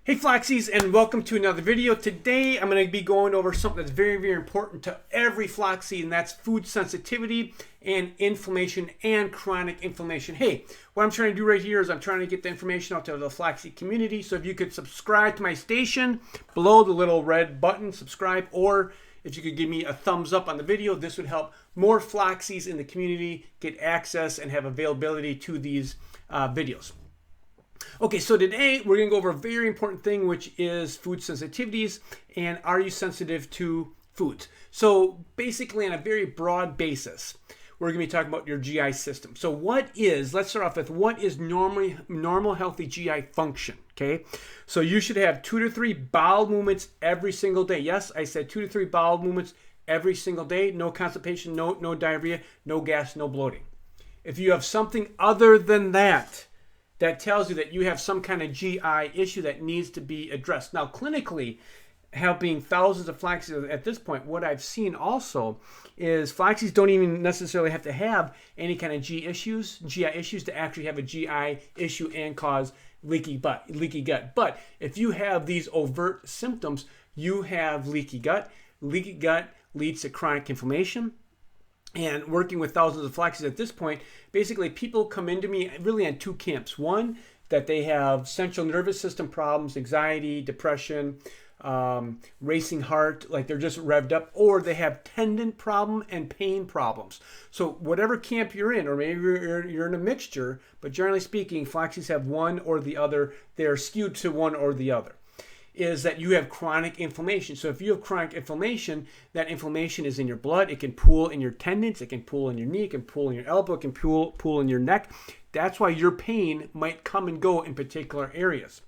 Hey Flaxseeds, and welcome to another video. Today I'm going to be going over something that's very important to every flaxseed, and that's food sensitivity and inflammation and chronic inflammation. Hey, what I'm trying to do right here is I'm trying to get the information out to the flaxseed community. So if you could subscribe to my station below the little red button, subscribe, or if you could give me a thumbs up on the video, this would help more flaxseeds in the community get access and have availability to these videos. Okay, so today we're going to go over a very important thing, which is food sensitivities and are you sensitive to foods. So basically on a very broad basis, we're going to be talking about your GI system. So let's start off with what is normal healthy GI function, okay? So you should have 2 to 3 bowel movements every single day. Yes, I said 2 to 3 bowel movements every single day. No constipation, no diarrhea, no gas, no bloating. If you have something other than that, that tells you that you have some kind of GI issue that needs to be addressed. Now, clinically, helping thousands of flaxseeds at this point, what I've seen also is flaxseeds don't even necessarily have to have any kind of GI issues to actually have a GI issue and cause leaky gut. But if you have these overt symptoms, you have leaky gut. Leaky gut leads to chronic inflammation. And working with thousands of flaxseeds at this point, basically people come into me really on 2 camps. One, that they have central nervous system problems, anxiety, depression, racing heart, like they're just revved up, or they have tendon problem and pain problems. So whatever camp you're in, or maybe you're in a mixture, but generally speaking, flaxseeds have one or the other. They're skewed to one or the other. Is that you have chronic inflammation. So if you have chronic inflammation, that inflammation is in your blood. It can pool in your tendons. It can pool in your knee. It can pool in your elbow. It can pool in your neck. That's why your pain might come and go in particular areas.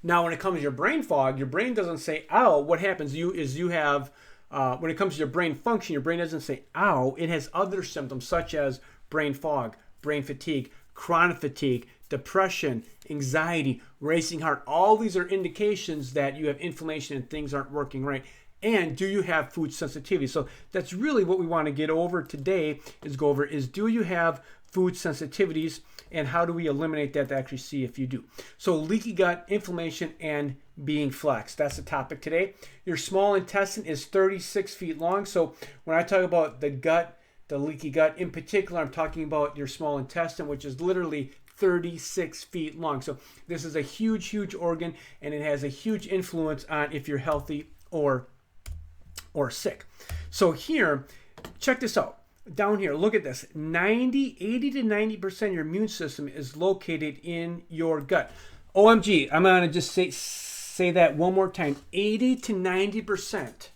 Now, when it comes to your brain fog, your brain doesn't say, ow. What happens you have, when it comes to your brain function, your brain doesn't say, ow. It has other symptoms such as brain fog, brain fatigue, chronic fatigue, depression, anxiety, racing heart. All these are indications that you have inflammation and things aren't working right. And do you have food sensitivity? So that's really what we want to get over today is do you have food sensitivities and how do we eliminate that to actually see if you do. So leaky gut, inflammation, and being flax. That's the topic today. Your small intestine is 36 feet long. So when I talk about the gut, the leaky gut in particular, I'm talking about your small intestine, which is literally 36 feet long. So this is a huge organ, and it has a huge influence on if you're healthy or sick. So here, check this out. Down here, look at this. 80 to 90% of your immune system is located in your gut. OMG, I'm going to just say that one more time. 80 to 90%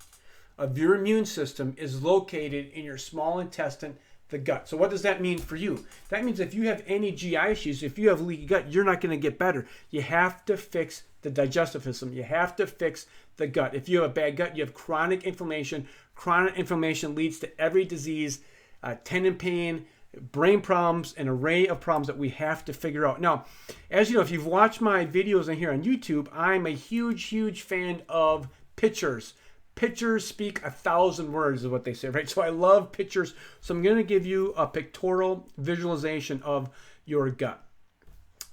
of your immune system is located in your small intestine, the gut. So what does that mean for you? That means if you have any GI issues, if you have leaky gut, you're not going to get better. You have to fix the digestive system. You have to fix the gut. If you have a bad gut, you have chronic inflammation. Chronic inflammation leads to every disease, tendon pain, brain problems, an array of problems that we have to figure out. Now, as you know, if you've watched my videos in here on YouTube, I'm a huge fan of pictures. Pictures speak 1,000 words is what they say, right? So I love pictures. So I'm going to give you a pictorial visualization of your gut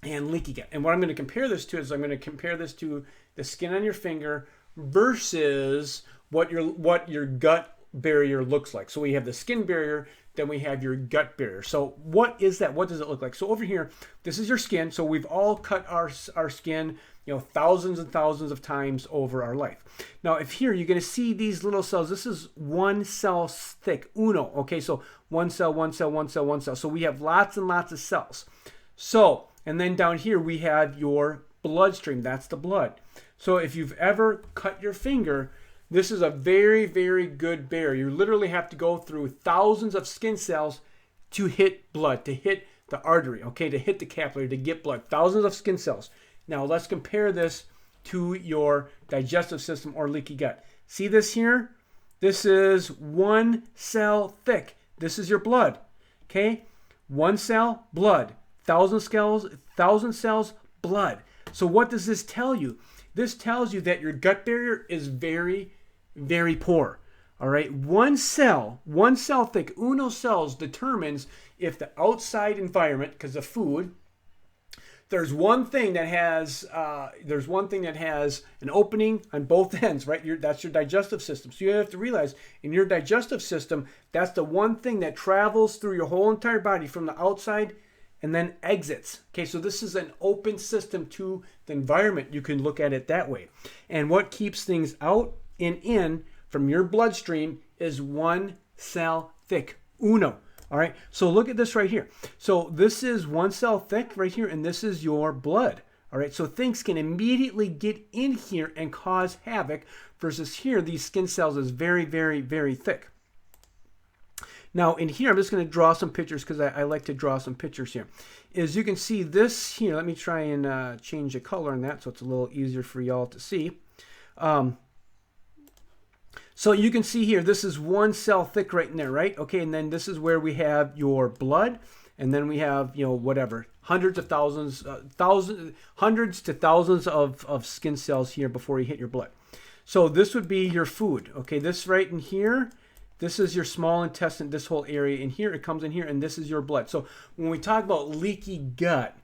and leaky gut. And what I'm going to compare this to is I'm going to compare this to the skin on your finger versus what your gut barrier looks like. So we have the skin barrier, then we have your gut barrier. So what is that? What does it look like? So over here, this is your skin. So we've all cut our skin, thousands and thousands of times over our life. Now, if here you're going to see these little cells, this is 1 cell thick, uno. Okay, so 1 cell, 1 cell, 1 cell, 1 cell. So we have lots and lots of cells. So, and then down here we have your bloodstream. That's the blood. So if you've ever cut your finger, this is a very good barrier. You literally have to go through thousands of skin cells to hit blood, to hit the artery, okay, to hit the capillary, to get blood. Thousands of skin cells. Now let's compare this to your digestive system or leaky gut. See this here? This is 1 cell thick. This is your blood, okay? 1 cell, blood. 1,000 cells, blood. So what does this tell you? This tells you that your gut barrier is very poor. All right, 1 cell thick, uno cells determines if the outside environment, because of food, there's one thing that has an opening on both ends, right? That's your digestive system. So you have to realize in your digestive system, that's the one thing that travels through your whole entire body from the outside and then exits. Okay, so this is an open system to the environment. You can look at it that way. And what keeps things out and in from your bloodstream is one cell thick, uno. All right, so look at this right here. So this is one cell thick right here, and this is your blood. All right, so things can immediately get in here and cause havoc, versus here, these skin cells is very, very, very thick. Now in here, I'm just going to draw some pictures because I like to draw some pictures here. As you can see this here, let me try and change the color on that so it's a little easier for y'all to see. So you can see here, this is one cell thick right in there, right? Okay, and then this is where we have your blood, and then we have, you know, whatever, hundreds to thousands of skin cells here before you hit your blood. So this would be your food. Okay, this right in here, this is your small intestine, this whole area in here, it comes in here, and this is your blood. So when we talk about leaky gut,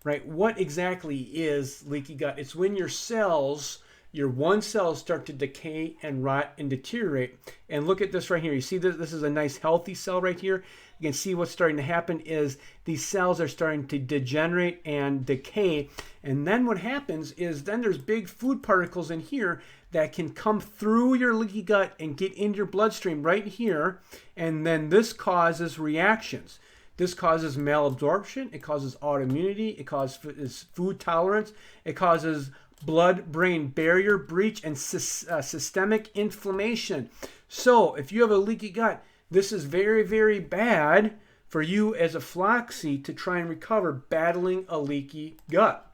right, what exactly is leaky gut? It's when your cells, your one cells start to decay and rot and deteriorate. And look at this right here. You see this is a nice healthy cell right here. You can see what's starting to happen is these cells are starting to degenerate and decay. And then what happens is then there's big food particles in here that can come through your leaky gut and get into your bloodstream right here. And then this causes reactions. This causes malabsorption. It causes autoimmunity. It causes food tolerance. It causes blood-brain barrier breach and systemic inflammation. So if you have a leaky gut, this is very, very bad for you as a flaxseed to try and recover battling a leaky gut.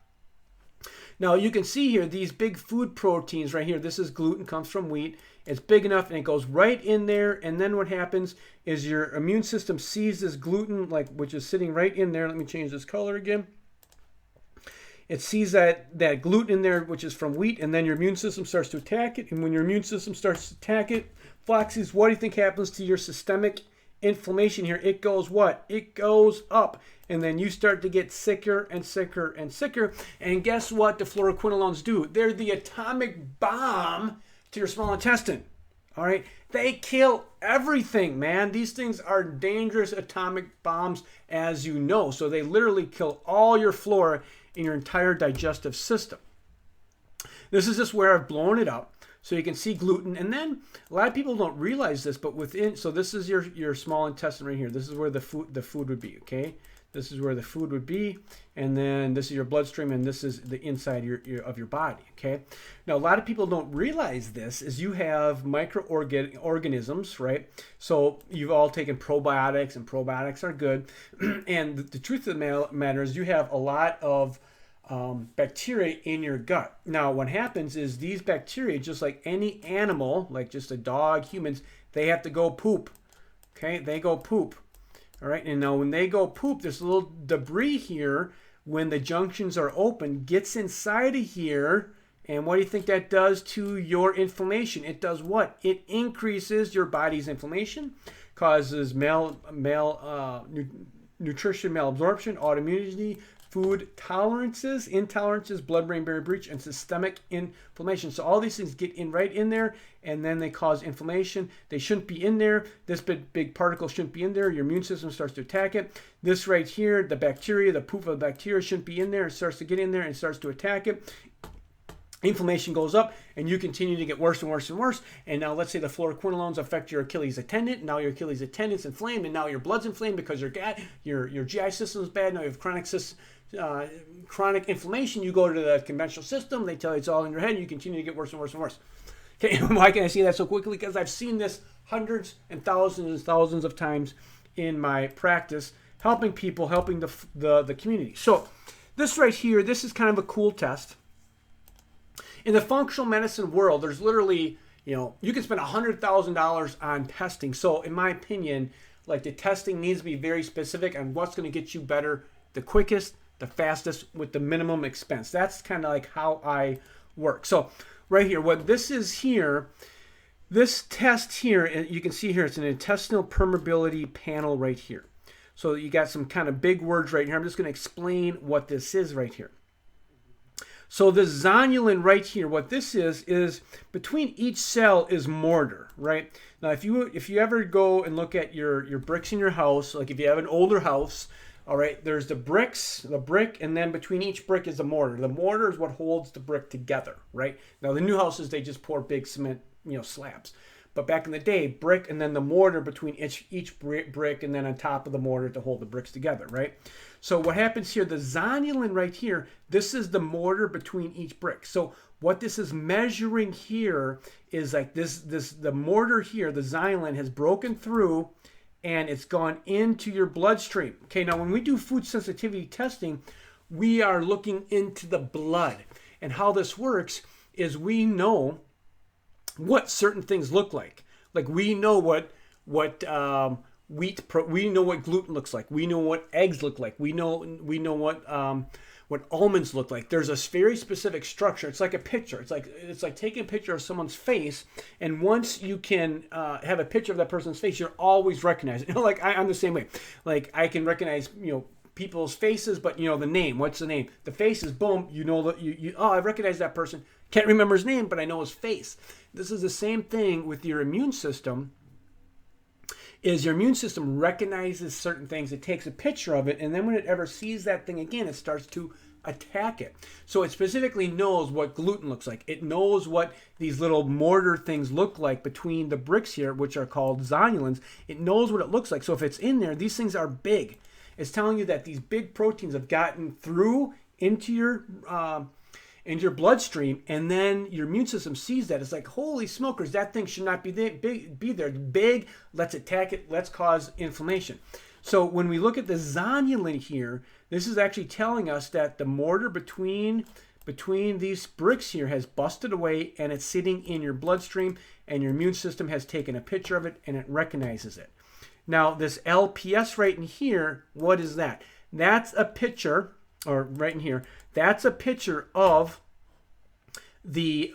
Now you can see here these big food proteins right here. This is gluten, comes from wheat. It's big enough and it goes right in there, and then what happens is your immune system sees this gluten, which is sitting right in there. Let me change this color again. It sees that gluten in there, which is from wheat, and then your immune system starts to attack it. And when your immune system starts to attack it, flaxseeds, what do you think happens to your systemic inflammation here? It goes what? It goes up. And then you start to get sicker and sicker and sicker. And guess what the fluoroquinolones do? They're the atomic bomb to your small intestine. All right? They kill everything, man. These things are dangerous atomic bombs, as you know. So they literally kill all your flora in your entire digestive system. This is just where I've blown it up so you can see gluten. And then a lot of people don't realize this, but within, so this is your small intestine right here. This is where the food would be, okay? This is where the food would be, and then this is your bloodstream, and this is the inside of your body, okay? Now, a lot of people don't realize this is you have microorganisms, right? So you've all taken probiotics, and probiotics are good. And the truth of the matter is you have a lot of bacteria in your gut. Now, what happens is these bacteria, just like any animal, like just a dog, humans, they have to go poop, okay? They go poop. All right, and now when they go poop, there's a little debris here when the junctions are open, gets inside of here, and what do you think that does to your inflammation? It does what? It increases your body's inflammation, causes nutrition malabsorption, autoimmunity, food tolerances, intolerances, blood-brain barrier breach, and systemic inflammation. So all these things get in right in there, and then they cause inflammation. They shouldn't be in there. This big particle shouldn't be in there. Your immune system starts to attack it. This right here, the bacteria, the poop of the bacteria shouldn't be in there. It starts to get in there and starts to attack it. Inflammation goes up, and you continue to get worse and worse and worse. And now let's say the fluoroquinolones affect your 𝗪𝗲 tendon. Now your 𝗪𝗲 tendon's inflamed, and now your blood's inflamed because your GI system is bad. Now you have chronic inflammation. You go to the conventional system. They tell you it's all in your head. And you continue to get worse and worse and worse. Okay, why can I see that so quickly? Because I've seen this hundreds and thousands of times in my practice, helping people, helping the community. So this right here, this is kind of a cool test. In the functional medicine world, there's literally, you can spend $100,000 on testing. So in my opinion, like the testing needs to be very specific on what's going to get you better, the quickest, the fastest, with the minimum expense. That's kind of like how I work. So right here, what this is here, this test here, you can see here, it's an intestinal permeability panel right here. So you got some kind of big words right here. I'm just going to explain what this is right here. So the zonulin right here, what this is between each cell is mortar, right? Now, if you ever go and look at your bricks in your house, like if you have an older house, all right, there's the brick, and then between each brick is the mortar. The mortar is what holds the brick together, right? Now, the new houses, they just pour big cement, slabs. But back in the day, brick and then the mortar between each brick and then on top of the mortar to hold the bricks together, right? So what happens here, the zonulin right here, this is the mortar between each brick. So what this is measuring here is like the mortar here, the zonulin has broken through and it's gone into your bloodstream. Okay, now when we do food sensitivity testing, we are looking into the blood. And how this works is we know what certain things look like. Like we know what we know what gluten looks like. We know what eggs look like. We know what almonds look like. There's a very specific structure. It's like a picture. It's like taking a picture of someone's face, and once you can have a picture of that person's face, you're always recognizing. Like I'm the same way. Like I can recognize people's faces, but the name. What's the name? The face is boom. You know that I recognize that person. Can't remember his name, but I know his face. This is the same thing with your immune system. Is your immune system recognizes certain things, it takes a picture of it, and then when it ever sees that thing again, it starts to attack it. So it specifically knows what gluten looks like. It knows what these little mortar things look like between the bricks here, which are called zonulins. It knows what it looks like. So if it's in there, these things are big. It's telling you that these big proteins have gotten through into your bloodstream, and then your immune system sees that. It's like, holy smokers, that thing should not be there. Big, let's attack it, let's cause inflammation. So when we look at the zonulin here, this is actually telling us that the mortar between these bricks here has busted away, and it's sitting in your bloodstream, and your immune system has taken a picture of it, and it recognizes it. Now, this LPS right in here, what is that? That's a picture, or right in here, that's a picture of the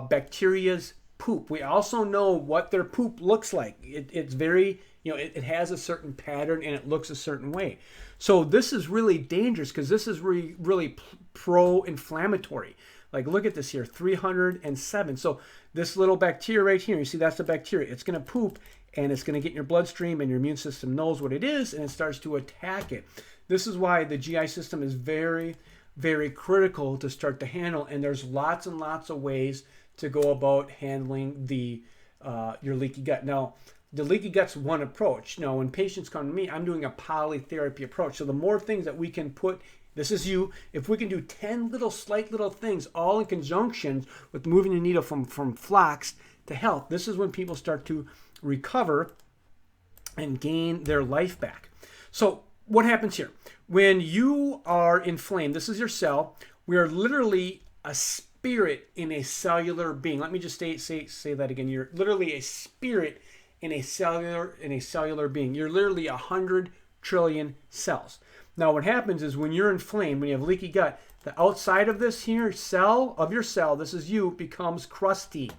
bacteria's poop. We also know what their poop looks like. It's very, it has a certain pattern and it looks a certain way. So this is really dangerous because this is really pro-inflammatory. Like look at this here, 307. So this little bacteria right here, you see that's the bacteria. It's going to poop and it's going to get in your bloodstream, and your immune system knows what it is and it starts to attack it. This is why the GI system is very, very critical to start to handle, and there's lots and lots of ways to go about handling your leaky gut. Now, the leaky gut's one approach. Now, when patients come to me, I'm doing a polytherapy approach. So the more things that we can put, this is you, if we can do 10 slight little things all in conjunction with moving the needle from flax to health, this is when people start to recover and gain their life back. So what happens here? When you are inflamed, this is your cell. We are literally a spirit in a cellular being. Let me just say that again. You're literally a spirit in a cellular being. You're literally 100 trillion cells. Now what happens is when you're inflamed, when you have leaky gut, the outside of this here of your cell, this is you, becomes crusty.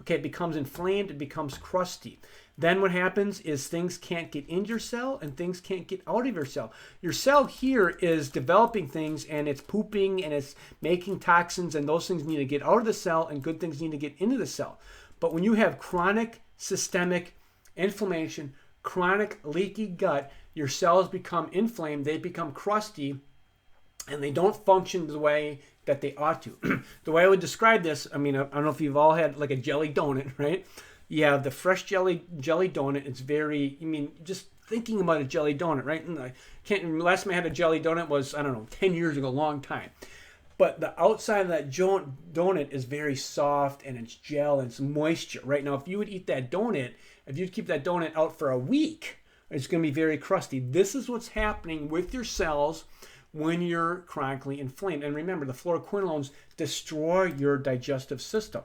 Okay, it becomes inflamed, it becomes crusty. Then what happens is things can't get into your cell and things can't get out of your cell. Your cell here is developing things and it's pooping and it's making toxins, and those things need to get out of the cell and good things need to get into the cell. But when you have chronic systemic inflammation, chronic leaky gut, your cells become inflamed, they become crusty, and they don't function the way that they ought to. The way I would describe this, I don't know if you've all had like a jelly donut, right? You have the fresh jelly donut. It's very, just thinking about a jelly donut, right? And last time I had a jelly donut was, 10 years ago, a long time. But the outside of that donut is very soft and it's gel and it's moisture, right? Now, if you would eat that donut, if you'd keep that donut out for a week, it's going to be very crusty. This is what's happening with your cells when you're chronically inflamed. And remember, the fluoroquinolones destroy your digestive system.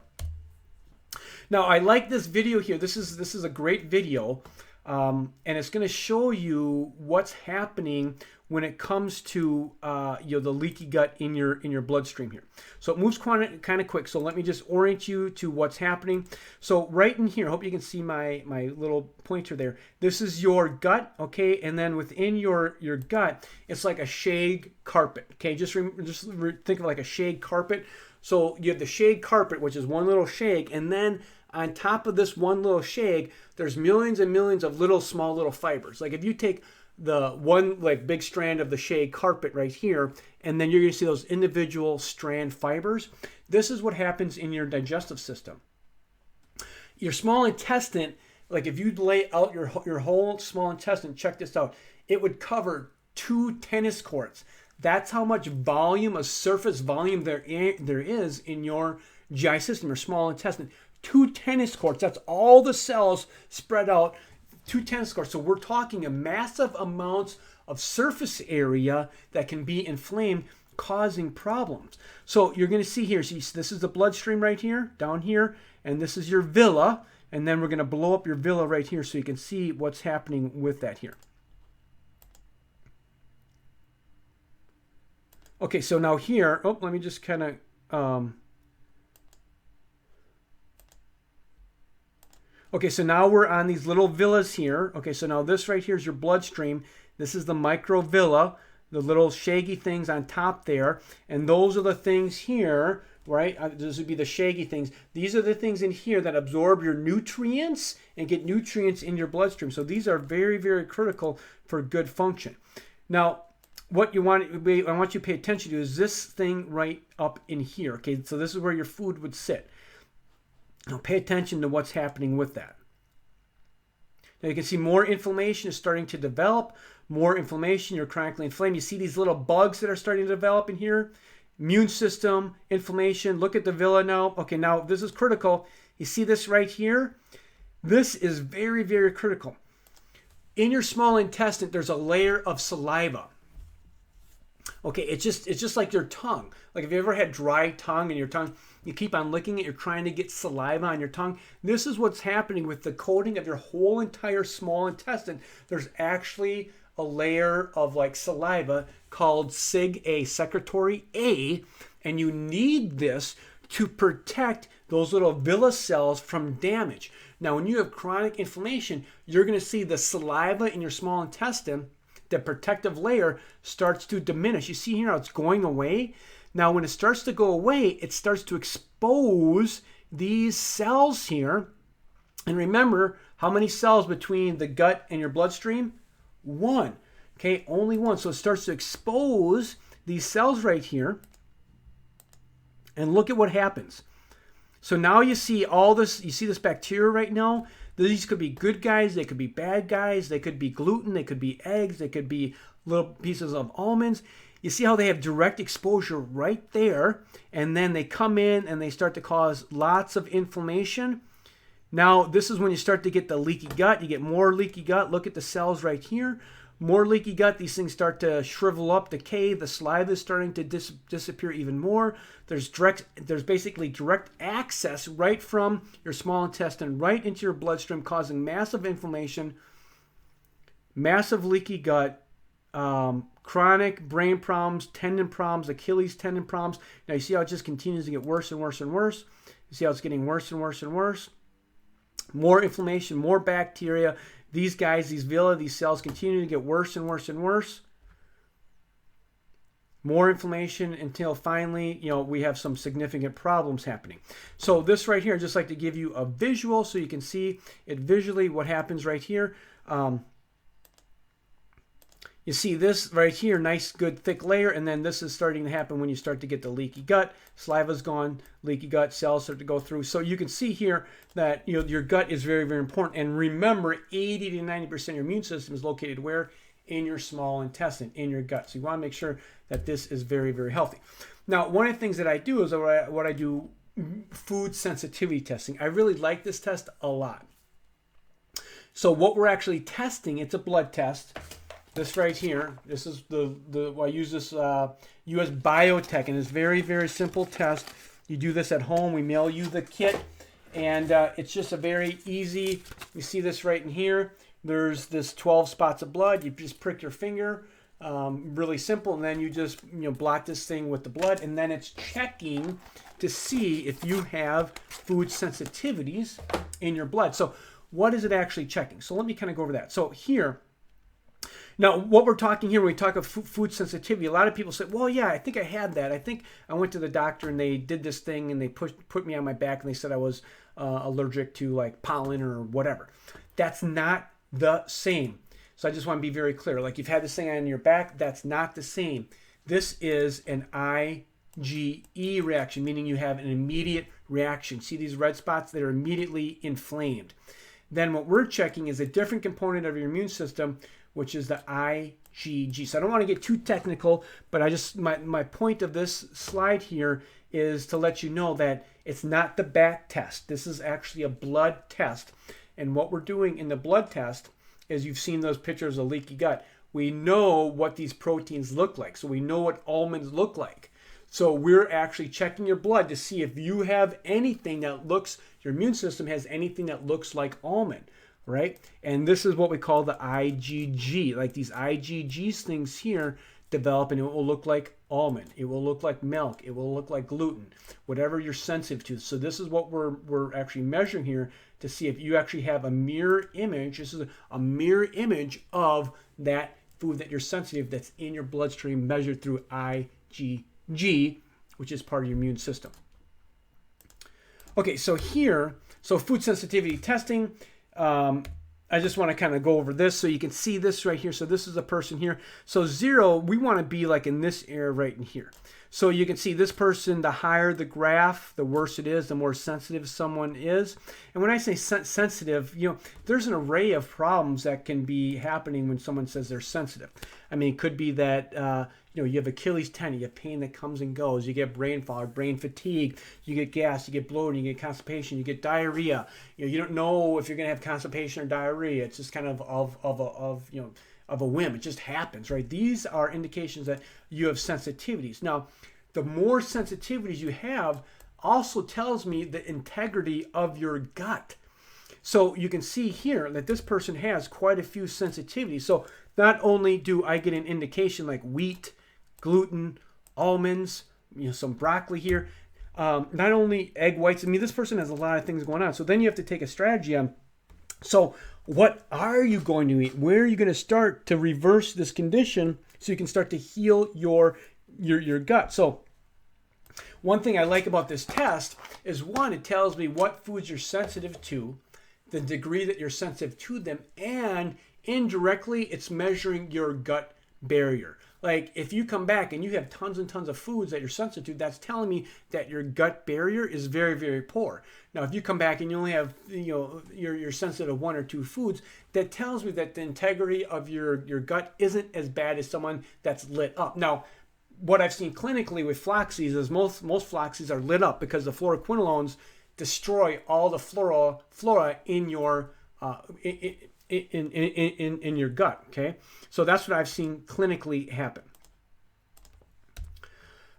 Now, I like this video here. This is a great video, and it's going to show you what's happening when it comes to the leaky gut in your bloodstream here. So it moves kind of quick. So let me just orient you to what's happening. So right in here, I hope you can see my little pointer there. This is your gut, okay? And then within your gut, it's like a shag carpet, okay? Just think of it like a shag carpet. So you have the shag carpet, which is one little shag, and then on top of this one little shag, there's millions and millions of small little fibers. Like if you take the one like big strand of the shag carpet right here, and then you're going to see those individual strand fibers. This is what happens in your digestive system. Your small intestine, like if you lay out your whole small intestine, check this out, it would cover 2 tennis courts. That's how much volume, a surface volume there is in your GI system, your small intestine. 2 tennis courts. That's all the cells spread out. 2 tennis courts. So we're talking a massive amounts of surface area that can be inflamed, causing problems. So you're going to see here, see, this is the bloodstream right here, down here, and this is your villi, and then we're going to blow up your villi right here so you can see what's happening with that here. Okay, so now here, let me just kind of, okay, so now we're on these little villas here. Okay, so now this right here is your bloodstream. This is the microvilli, the little shaggy things on top there. And those are the things here, right? Those would be the shaggy things. These are the things in here that absorb your nutrients and get nutrients in your bloodstream. So these are very, very critical for good function. Now, what I want you to pay attention to is this thing right up in here. Okay, so this is where your food would sit. Now pay attention to what's happening with that. Now you can see more inflammation is starting to develop. More inflammation, you're chronically inflamed. You see these little bugs that are starting to develop in here. Immune system, inflammation. Look at the villi now. Okay, now this is critical. You see this right here? This is very, very critical. In your small intestine, there's a layer of saliva. Okay, it's just like your tongue. Like if you ever had dry tongue and your tongue, you keep on licking it, you're trying to get saliva on your tongue. This is what's happening with the coating of your whole entire small intestine. There's actually a layer of like saliva called Sig-A, secretory A, and you need this to protect those little villi cells from damage. Now, when you have chronic inflammation, you're going to see the saliva in your small intestine, the protective layer, starts to diminish. You see here how it's going away? Now, when it starts to go away, it starts to expose these cells here. And remember, how many cells between the gut and your bloodstream? 1. Okay, only 1. So it starts to expose these cells right here. And look at what happens. So now you see all this, you see this bacteria right now? These could be good guys, they could be bad guys, they could be gluten, they could be eggs, they could be little pieces of almonds. You see how they have direct exposure right there, and then they come in and they start to cause lots of inflammation. Now, this is when you start to get the leaky gut. You get more leaky gut. Look at the cells right here. More leaky gut. These things start to shrivel up, decay. The saliva is starting to disappear even more. There's basically direct access right from your small intestine right into your bloodstream, causing massive inflammation, massive leaky gut, chronic brain problems, tendon problems, Achilles tendon problems. Now you see how it just continues to get worse and worse and worse. You see how it's getting worse and worse and worse. More inflammation, more bacteria. These guys, these villi, these cells continue to get worse and worse and worse. More inflammation until finally, we have some significant problems happening. So this right here, I'd just like to give you a visual so you can see it visually what happens right here. You see this right here, nice, good, thick layer, and then this is starting to happen when you start to get the leaky gut. Saliva's gone, leaky gut, cells start to go through. So you can see here that your gut is very, very important. And remember, 80 to 90% of your immune system is located where? In your small intestine, in your gut. So you want to make sure that this is very, very healthy. Now, one of the things that I do is what I do food sensitivity testing. I really like this test a lot. So what we're actually testing, it's a blood test. This right here, this is I use this US Biotech, and it's very, very simple test. You do this at home. We mail you the kit, and it's just a very easy, you see this right in here. There's this 12 spots of blood. You just prick your finger. really simple. And then you just blot this thing with the blood, and then it's checking to see if you have food sensitivities in your blood. So what is it actually checking? So let me kind of go over that. So here, now what we're talking here when we talk of food sensitivity, a lot of people say, well, yeah, I think I had that. I think I went to the doctor and they did this thing and they put me on my back and they said I was allergic to like pollen or whatever. That's not the same. So I just want to be very clear. Like, you've had this thing on your back, that's not the same. This is an IgE reaction, meaning you have an immediate reaction. See these red spots? They're immediately inflamed. Then what we're checking is a different component of your immune system, which is the IgG. So I don't want to get too technical, but my point of this slide here is to let you know that it's not the bat test. This is actually a blood test. And what we're doing in the blood test is, you've seen those pictures of leaky gut. We know what these proteins look like. So we know what almonds look like. So we're actually checking your blood to see if you have anything that looks, your immune system has anything that looks like almond, right? And this is what we call the IgG. Like, these IgGs things here develop, and it will look like almond. It will look like milk. It will look like gluten, whatever you're sensitive to. So this is what we're actually measuring here to see if you actually have a mirror image. This is a mirror image of that food that you're sensitive, that's in your bloodstream, measured through IgG, which is part of your immune system. Okay, so here, so food sensitivity testing, I just want to kind of go over this so you can see this right here. So this is a person here. So 0, we want to be like in this area right in here. So you can see this person, the higher the graph, the worse it is, the more sensitive someone is. And when I say sensitive, there's an array of problems that can be happening when someone says they're sensitive. I mean, it could be that, you have Achilles tendon, you have pain that comes and goes, you get brain fog, brain fatigue, you get gas, you get bloating, you get constipation, you get diarrhea. You don't know if you're going to have constipation or diarrhea. It's just kind of a whim. It just happens, right? These are indications that you have sensitivities. Now, the more sensitivities you have also tells me the integrity of your gut. So you can see here that this person has quite a few sensitivities. So not only do I get an indication like wheat, gluten, almonds, some broccoli here, not only egg whites. I mean, this person has a lot of things going on. So then you have to take a strategy on, so what are you going to eat? Where are you going to start to reverse this condition so you can start to heal your gut? So one thing I like about this test is, one, it tells me what foods you're sensitive to, the degree that you're sensitive to them, and indirectly it's measuring your gut barrier. Like, if you come back and you have tons and tons of foods that you're sensitive to, that's telling me that your gut barrier is very, very poor. Now, if you come back and you only have, you're sensitive to 1 or 2 foods, that tells me that the integrity of your gut isn't as bad as someone that's lit up. Now, what I've seen clinically with flaxseeds is most flaxseeds are lit up because the fluoroquinolones destroy all the flora in your in your gut. Okay, so that's what I've seen clinically happen.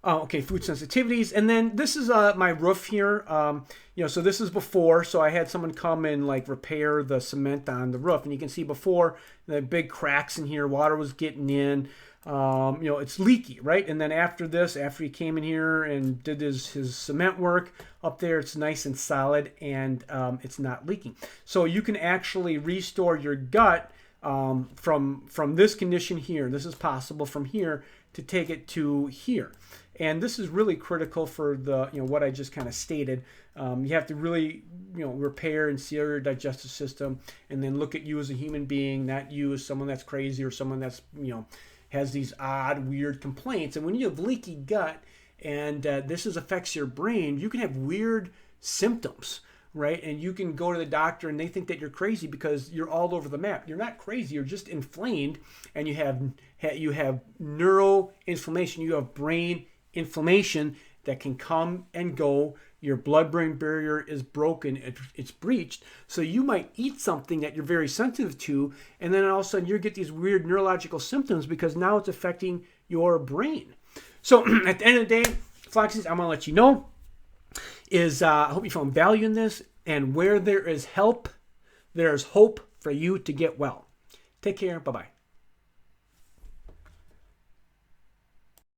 Okay, food sensitivities, and then this is my roof here. So this is before. So I had someone come and like repair the cement on the roof, and you can see before the big cracks in here, water was getting in. It's leaky, right? And then after this, after he came in here and did his cement work up there, it's nice and solid, and it's not leaking. So you can actually restore your gut from this condition here. This is possible from here to take it to here. And this is really critical for the, what I just kind of stated. You have to really, repair and seal your digestive system, and then look at you as a human being, not you as someone that's crazy or someone that's, has these odd, weird complaints. And when you have leaky gut and this affects your brain, you can have weird symptoms, right? And you can go to the doctor and they think that you're crazy because you're all over the map. You're not crazy. You're just inflamed, and you have neuroinflammation. You have brain inflammation that can come and go. Your blood-brain barrier is broken, it's breached. So you might eat something that you're very sensitive to, and then all of a sudden you get these weird neurological symptoms because now it's affecting your brain. So at the end of the day, Flaxseeds, I'm going to let you know is I hope you found value in this, and where there is help, there's hope for you to get well. Take care. Bye-bye.